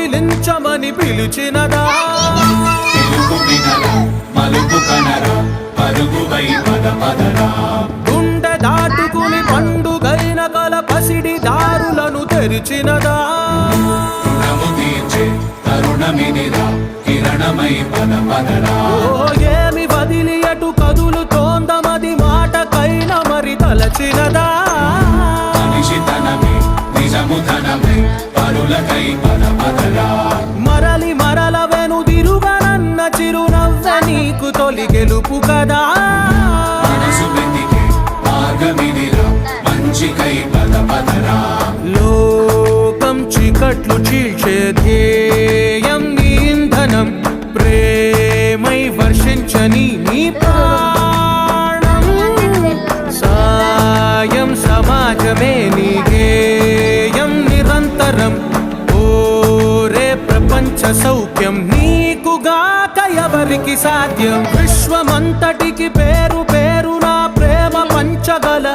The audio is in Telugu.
పరిశీలించమని పిలిచినదా? పిలుపు వినరా మలుపు కనరా పరుగువై పద పదరా. గుండె దాటుకుని పండుగైన కల పసిడి దారులను తెరిచినదా? రుణము తీర్చే తరుణమినిరా కిరణమై పద పదరా. ఏమి వదిలి అటు కదులుతోందమది మాటకైన మరి తలచినదా? మనిషితనమే నిజము ధనమే పరులకై పద పదరా. మరలి మరల వెనుదిరుగనన్న చిరునవ్వె నీకు తొలి గెలుపు కదా? మనసు వెతికే మార్గమినిరా మంచికై పద పదరా. లోకం చీకట్లు చీల్చే ధ్యేయం నీ ఇంధనం ప్రేమై వర్షించని నీ ప్రాణం. సాయం సమాజమే నీ గేయం నిరంతరం. ఓరే ప్రపంచ సౌఖ్యం నీకుగాక ఎవరికి సాధ్యం? విశ్వమంతటికి పేరు పేరు నా ప్రేమ పంచగల